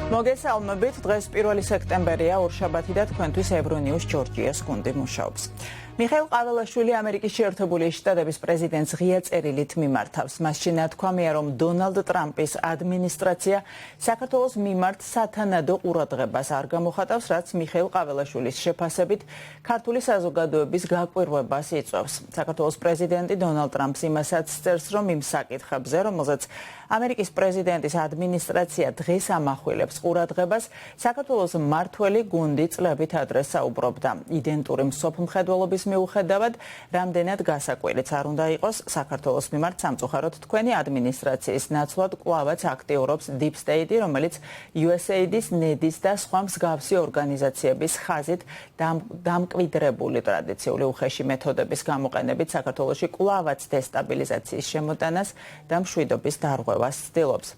მოგესალმებით, დღეს 1 სექტემბერია, ორშაბათი და თქვენთვის ევრონიუს ჯორჯიას გუნდი მუშაობს. მიხეილ ყაველაშვილი ამერიკის შეერთებული შტატების პრეზიდენტს ღია წერილით მიმართავს. მასში ნათქვამია, რომ დონალდ ტრამპის ადმინისტრაცია საქართველოს მიმართ სათანადო ყურადღებას არ გამოხატავს, რაც მიხეილ ყაველაშვილის შეფასებით ქართული საზოგადოების გაკვირვებას იწვევს. საქართველოს პრეზიდენტი დონალდ ტრამპს იმასაც წერს, რომ იმ საკითხებზე, რომელზეც ამერიკის პრეზიდენტის ადმინისტრაცია დღეს ამახვილებს ყურადღებას, საქართველოს მმართველი გუნდი წლებით ადრე საუბრობდა. იდენტური მსოფლმხედველობის მიუხედავად, რამდენად გასაკვირიც არ უნდა იყოს, საქართველოს მიმართ სამწუხაროდ თქვენი ადმინისტრაციის ნაცვლად კვლავაც აქტიურობს Deep State, რომელიც USAID-ის, NED-ის და სხვა მსგავსი ორგანიზაციების ხაზით დამკვიდრებული ტრადიციული უხეში მეთოდების გამოყენებით საქართველოში კვლავაც დესტაბილიზაციის შემოტანას და მშვიდობის დარღვევას ცდილობს.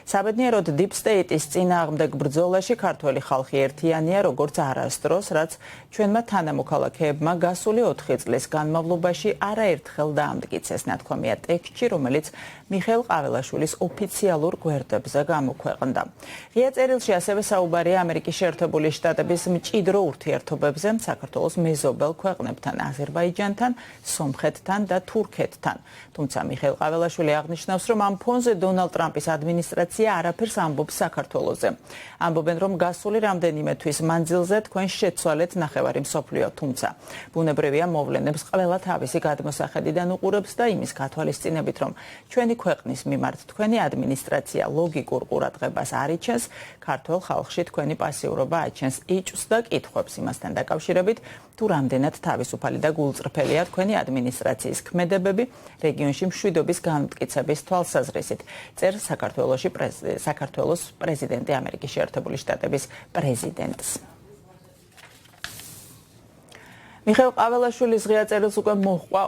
საბედნიეროდ Deep State-ის წინააღმდეგ ბრძოლაში ქართველი ხალხი ერთიანია, როგორც არასდროს, რაც ჩვენმა თანამოქალაქეებმა გასული 4 წლის განმავლობაში არაერთხელ დაამტკიცეს, ნათქვამია ტექსტში, რომელიც მიხეილ ყაველაშვილის ოფიციალურ გვერდებზე გამოქვეყნდა. ღია წერილში ასევე საუბარია ამერიკის შეერთებული შტატების მჭიდრო ურთიერთობებზე საქართველოს მეზობელ ქვეყნებთან, აზერბაიჯანთან, სომხეთთან და თურქეთთან. თუმცა მიხეილ ყაველაშვილი აღნიშნავს, რომ ამ ფონზე დონალდ ტრამპის ადმინისტრაცია არაფერს ამბობს საქართველოზე. ამბობენ, რომ გასული რამდენიმე თვის მანძილზე თქვენ შეცვალეთ ნახევარი მსოფლიო, თუმცა ბუნებრივია მოვლენებს ყველა თავისი გადმოსახედიდან უყურებს და იმის გათვალისწინებით, რომ ჩვენი ქვეყნის მიმართ თქვენი ადმინისტრაცია ლოგიკურ ყურადღებას არ იჩენს, ქართველ ხალხში თქვენი პასიურობა აჩენს იჭვს და კითხვებს იმასთან დაკავშირებით, თუ რამდენად თავისუფალი და გულწრფელია თქვენი ადმინისტრაციის ქმედებები რეგიონში მშვიდობის განმტკიცების თვალსაზრისით, წერს საქართველოს პრეზიდენტი ამერიკის შეერთებული შტატების პრეზიდენტს. მიხეილ ყაველაშვილის ღია წერილს უკვე მოჰყვა